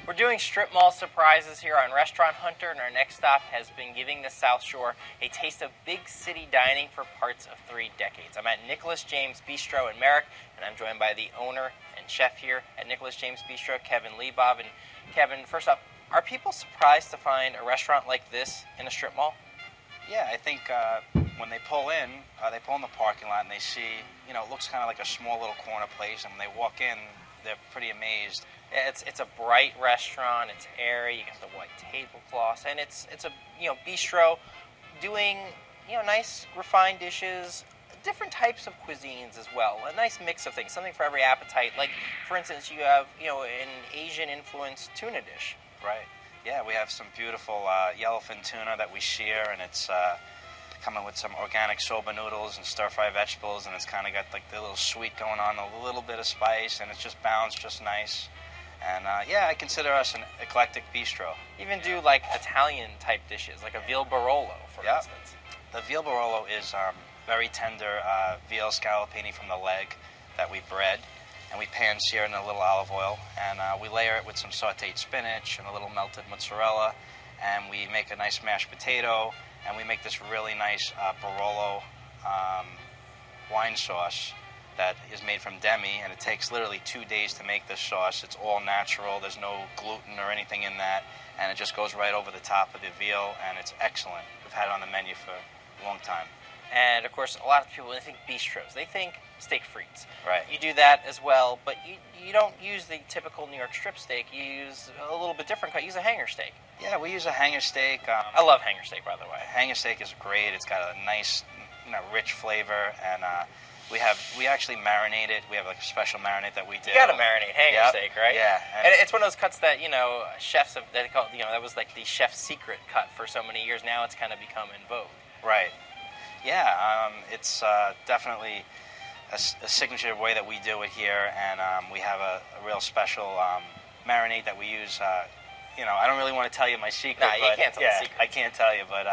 We're doing strip mall surprises here on Restaurant Hunter, and our next stop has been giving the South Shore a taste of big city dining for parts of 3 decades. I'm at NJBistro in Merrick, and I'm joined by the owner and chef here at NJBistro, Kevin Lebov. And Kevin, first off, are people surprised to find a restaurant like this in a strip mall? Yeah, I think when they pull in the parking lot and they see, it looks kind of like a small little corner place, and when they walk in, they're pretty amazed. It's a bright restaurant. It's airy. You got the white tablecloths, and it's a bistro doing nice refined dishes, different types of cuisines as well. A nice mix of things, something for every appetite. Like for instance, you have an Asian influenced tuna dish. Right. Yeah, we have some beautiful yellowfin tuna that we shear, and it's coming with some organic soba noodles and stir-fry vegetables, and it's kind of got like the little sweet going on, a little bit of spice, and it's just balanced just nice. And I consider us an eclectic bistro. Even do like Italian type dishes, like a veal barolo, for instance. The veal barolo is very tender veal scallopini from the leg that we bread, and we pan-sear in a little olive oil, and we layer it with some sautéed spinach and a little melted mozzarella, and we make a nice mashed potato, and we make this really nice Barolo wine sauce that is made from demi, and it takes literally 2 days to make this sauce. It's all natural. There's no gluten or anything in that, and it just goes right over the top of the veal, and it's excellent. We've had it on the menu for a long time. And of course, a lot of people, when they think bistros, they think steak frites. Right. You do that as well, but you don't use the typical New York strip steak. You use a little bit different cut. You use a hanger steak. Yeah, we use a hanger steak. I love hanger steak, by the way. Hanger steak is great. It's got a nice, rich flavor, and we actually marinate it. We have like a special marinade that we do. You got to marinate hanger steak, right? Yeah. And it's one of those cuts that chefs have. They call that was like the chef's secret cut for so many years. Now it's kind of become in vogue. Right. Yeah, it's definitely a signature way that we do it here, and we have a real special marinade that we use. I don't really want to tell you my secret. No, you can't tell the secret. I can't tell you, but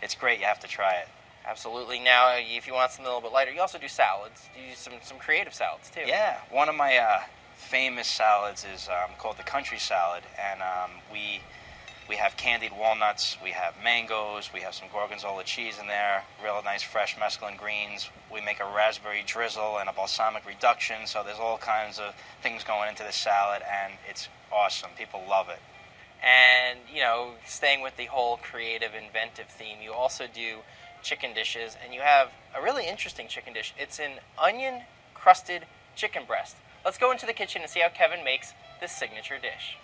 it's great. You have to try it. Absolutely. Now, if you want something a little bit lighter, you also do salads. You use some creative salads, too. Yeah. One of my famous salads is called the country salad, and we have candied walnuts, we have mangoes, we have some gorgonzola cheese in there, real nice fresh mesclun greens. We make a raspberry drizzle and a balsamic reduction, so there's all kinds of things going into this salad, and it's awesome. People love it. And, staying with the whole creative, inventive theme, you also do chicken dishes, and you have a really interesting chicken dish. It's an onion-crusted chicken breast. Let's go into the kitchen and see how Kevin makes this signature dish.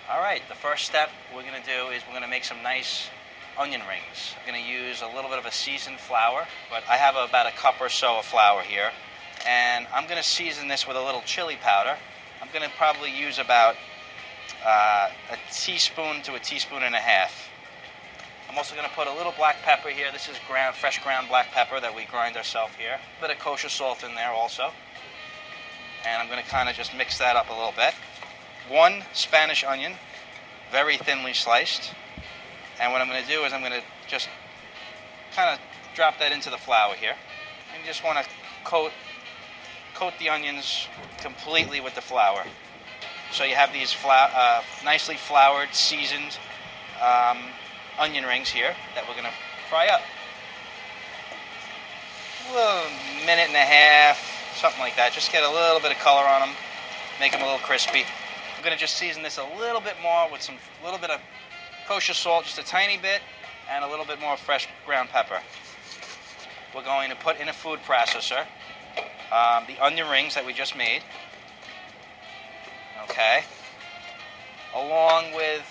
All right, the first step we're going to do is we're going to make some nice onion rings. I'm going to use a little bit of a seasoned flour, but I have about a cup or so of flour here, and I'm going to season this with a little chili powder. I'm going to probably use about a teaspoon to a teaspoon and a half. I'm also going to put a little black pepper here. This is fresh ground black pepper that we grind ourselves here. A bit of kosher salt in there also. And I'm going to kind of just mix that up a little bit. 1 Spanish onion, very thinly sliced. And what I'm going to do is I'm going to just kind of drop that into the flour here. And you just want to coat the onions completely with the flour. So you have these nicely floured, seasoned onion rings here that we're going to fry up. A minute and a half, something like that. Just get a little bit of color on them, make them a little crispy. I'm going to just season this a little bit more with a little bit of kosher salt, just a tiny bit, and a little bit more fresh ground pepper. We're going to put in a food processor the onion rings that we just made. Okay, along with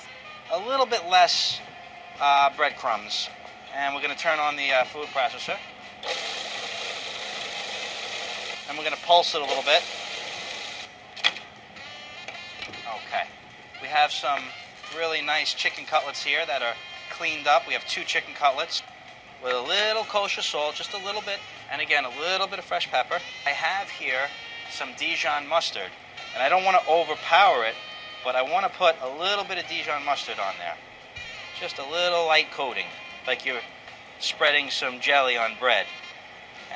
a little bit less breadcrumbs. And we're going to turn on the food processor. And we're going to pulse it a little bit. Okay, we have some really nice chicken cutlets here that are cleaned up. We have 2 chicken cutlets with a little kosher salt, just a little bit, and again, a little bit of fresh pepper. I have here some Dijon mustard. And I don't want to overpower it, but I want to put a little bit of Dijon mustard on there. Just a little light coating, like you're spreading some jelly on bread.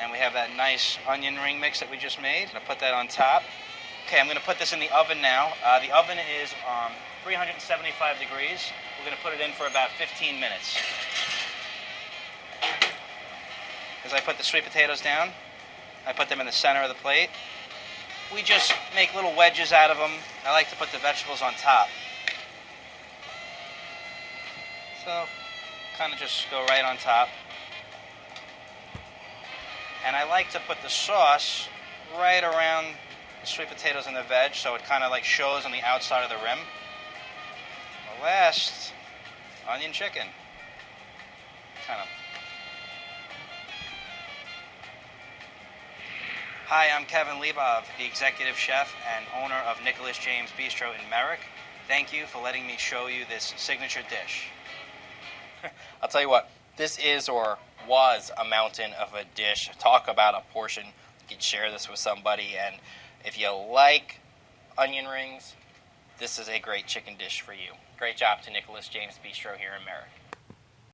And we have that nice onion ring mix that we just made. I'm going to put that on top. Okay, I'm going to put this in the oven now. The oven is 375 degrees. We're going to put it in for about 15 minutes. As I put the sweet potatoes down, I put them in the center of the plate. We just make little wedges out of them. I like to put the vegetables on top. So, kind of just go right on top. And I like to put the sauce right around the sweet potatoes and the veg, so it kind of like shows on the outside of the rim. The last, onion chicken. Kind of. Hi, I'm Kevin Lebov, the executive chef and owner of NJBistro in Merrick. Thank you for letting me show you this signature dish. I'll tell you what, this is or was a mountain of a dish. Talk about a portion. You can share this with somebody, and if you like onion rings, this is a great chicken dish for you. Great job to NJBistro here in Merrick.